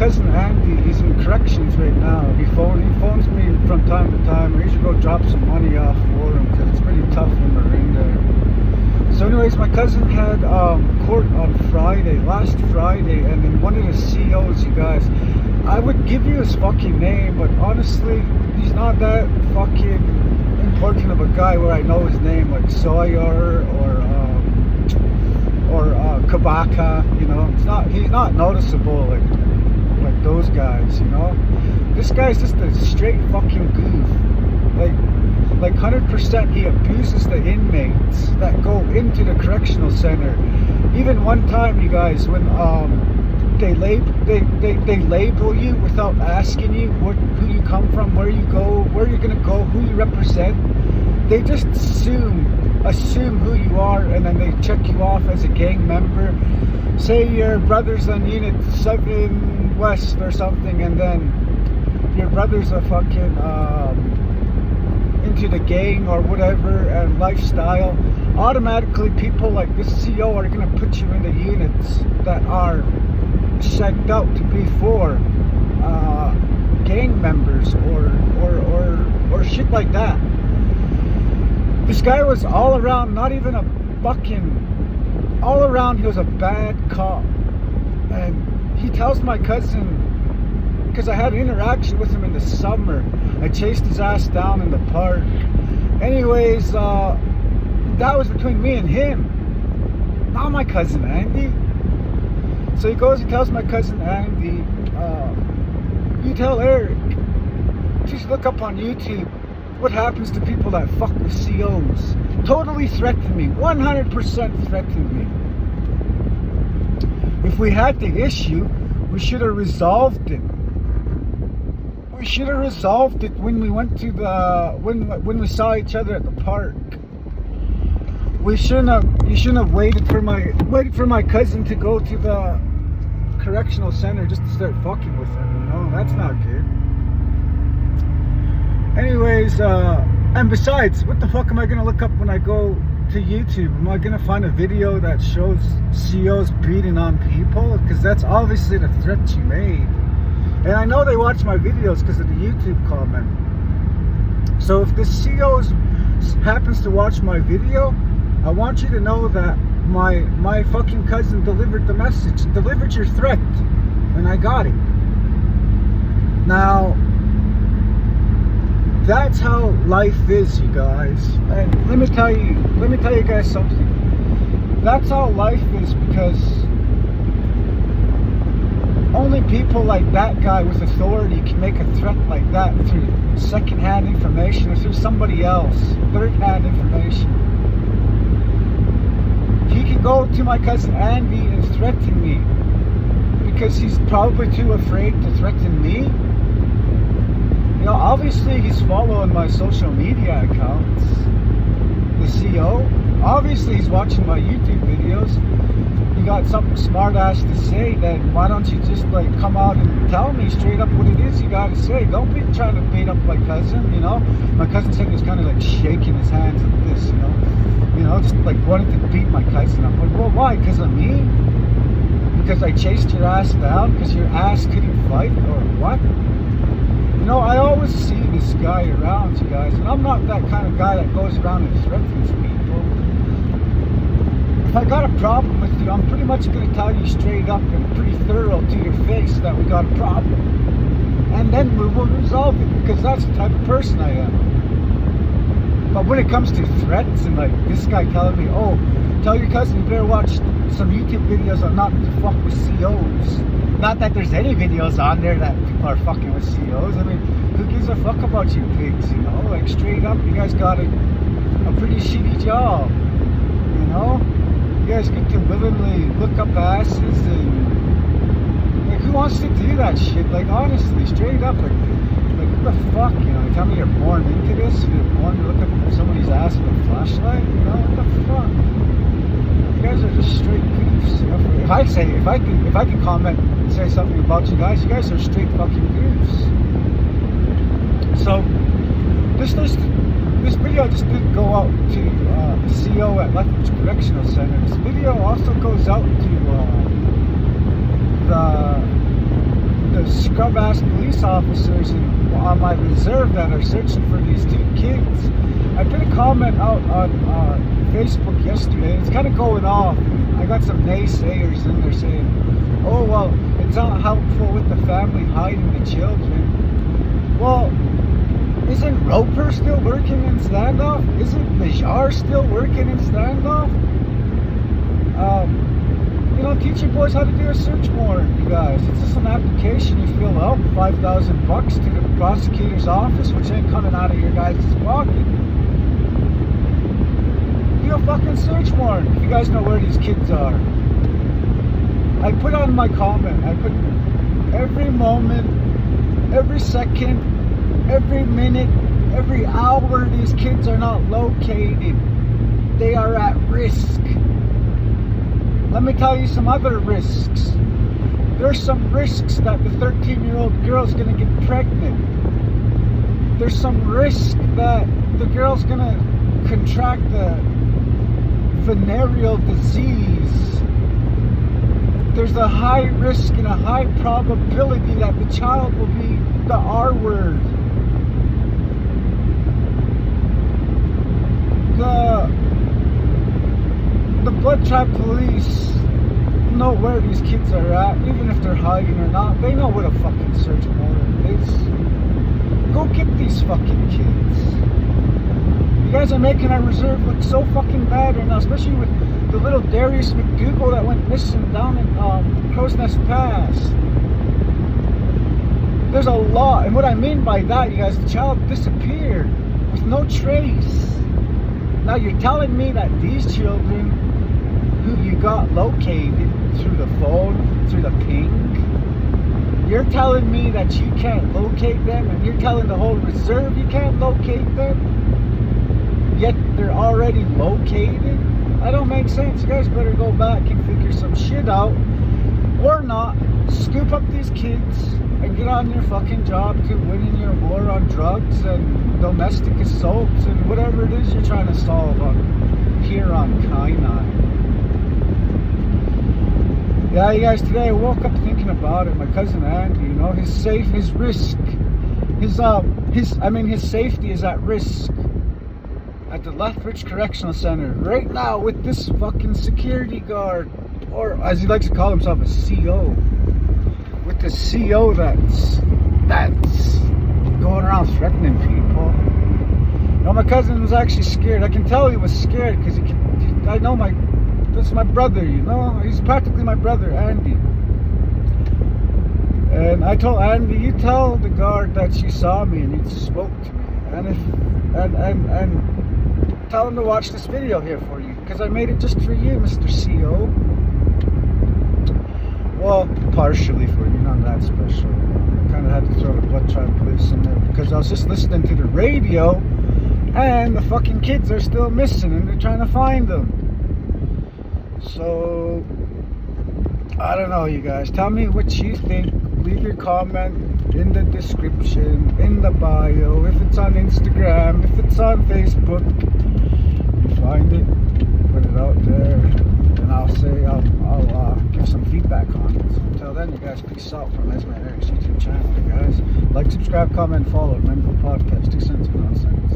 cousin Andy, he's in corrections right now. He phones me from time to time. I usually go drop some money off for him because it's pretty tough when we're in there. So anyways, my cousin had court on last Friday, and then one of the COs, you guys, I would give you his fucking name, but honestly, he's not that fucking important of a guy where I know his name, like Sawyer or Kabaka, you know. He's not noticeable like those guys, you know. This guy's just a straight fucking goof. Like 100% he abuses the inmates that go into the correctional center. Even one time, you guys, when they label you without asking you who you come from, where you go, where you're gonna go, who you represent. They just assume who you are, and then they check you off as a gang member. Say your brother's on Unit 7 West or something, and then your brother's a fucking into the gang or whatever and lifestyle. Automatically, people like this CO are gonna put you in the units that are checked out to be for gang members or shit like that. This guy was all around, not even a fucking, all around he was a bad cop. And he tells my cousin, because I had an interaction with him in the summer, I chased his ass down in the park. Anyways, that was between me and him, not my cousin Andy. So he tells my cousin Andy, you tell Eric, just look up on YouTube what happens to people that fuck with COs. Totally threatened me, 100% threatened me. If we had the issue, we should have resolved it. We should have resolved it when we went to when we saw each other at the park. You shouldn't have waited for my cousin to go to the correctional center just to start fucking with him, you know? That's not good. Anyways, and besides, what the fuck am I gonna look up when I go to YouTube? Am I gonna find a video that shows COs beating on people? Because that's obviously the threat she made. And I know they watch my videos because of the YouTube comment. So if this CO happens to watch my video, I want you to know that my fucking cousin delivered the message, delivered your threat, and I got it. Now, that's how life is, you guys. And let me tell you guys something. That's how life is, because only people like that guy with authority can make a threat like that through second-hand information or through somebody else, third-hand information. He can go to my cousin Andy and threaten me because he's probably too afraid to threaten me. You know, obviously he's following my social media accounts, the CO. Obviously he's watching my YouTube videos. You got something smart ass to say, then why don't you just like come out and tell me straight up what it is you gotta say? Don't be trying to beat up my cousin, you know? My cousin said he was kind of like shaking his hands like this, you know, just like wanting to beat my cousin. I'm like, well, why? Because of me? Because I chased your ass down? Because your ass couldn't fight? Or what? You know, I always see this guy around, you guys, and I'm not that kind of guy that goes around and threatens people. If I got a problem with you, I'm pretty much going to tell you straight up and pretty thorough to your face that we got a problem. And then we will resolve it, because that's the type of person I am. But when it comes to threats and like this guy telling me, oh, tell your cousin you better watch some YouTube videos on not to fuck with COs. Not that there's any videos on there that people are fucking with COs. I mean, who gives a fuck about you pigs, you know? Like straight up, you guys got a pretty shitty job, you know? You guys get to willingly look up asses and like, who wants to do that shit? Like honestly, straight up, like what the fuck, you know? You tell me you're born into this? You're born to look up somebody's ass with a flashlight? You know, what the fuck? You guys are just straight goofs. You know? If I can comment and say something about you guys are straight fucking goofs. So this video just didn't go out to the CO at Lethbridge Correctional Center. This video also goes out to the the scrub-ass police officers on my reserve that are searching for these 2 kids. I put a comment out on Facebook yesterday. It's kind of going off. I got some naysayers in there saying, oh, well, it's not helpful with the family hiding the children. Well, isn't Roper still working in standoff? Isn't Najar still working in standoff? You know, teach your boys how to do a search warrant, you guys. It's just an application you fill out, $5,000 to the prosecutor's office, which ain't coming out of your guys' pocket. Do a fucking search warrant if you guys know where these kids are. I put on my comment, I put every moment, every second, every minute, every hour these kids are not located, they are at risk. Let me tell you some other risks. There's some risks that the 13-year-old girl's gonna get pregnant. There's some risk that the girl's gonna contract the venereal disease. There's a high risk and a high probability that the child will be the R word. The blood trap police know where these kids are at, even if they're hiding or not. They know what a fucking search warrant is. Go get these fucking kids. You guys are making our reserve look so fucking bad right now, especially with the little Darius McDougal that went missing down in Crow's Nest Pass. There's a lot, and what I mean by that, you guys, the child disappeared with no trace. Now you're telling me that these children who you got located through the phone, through the ping, you're telling me that you can't locate them, and you're telling the whole reserve you can't locate them, yet they're already located? That don't make sense. You guys better go back and figure some shit out, or not. Scoop up these kids and get on your fucking job to winning your war on drugs and domestic assaults and whatever it is you're trying to solve here on Kainai. Yeah, you guys, today I woke up thinking about it. My cousin Andy, you know, his safety is at risk at the Lethbridge Correctional Center right now with this fucking security guard, or as he likes to call himself, a CO. With the CO that's going around threatening people. You know, my cousin was actually scared. I can tell he was scared because I know that's my brother, you know. He's practically my brother, Andy. And I told Andy, you tell the guard that you saw me and you spoke to me, and tell him to watch this video here for you, because I made it just for you, Mr. CO. Well, partially for you, not that special. I kind of had to throw the blood trap police in there because I was just listening to the radio and the fucking kids are still missing and they're trying to find them. So, I don't know, you guys. Tell me what you think. Leave your comment in the description, in the bio, if it's on Instagram, if it's on Facebook. You find it, put it out there. And I'll give some feedback on it. So until then, you guys, peace out from Esme&Eric's YouTube channel, you guys. Like, subscribe, comment, follow. Remember the podcast, 2 cents, 1 cent.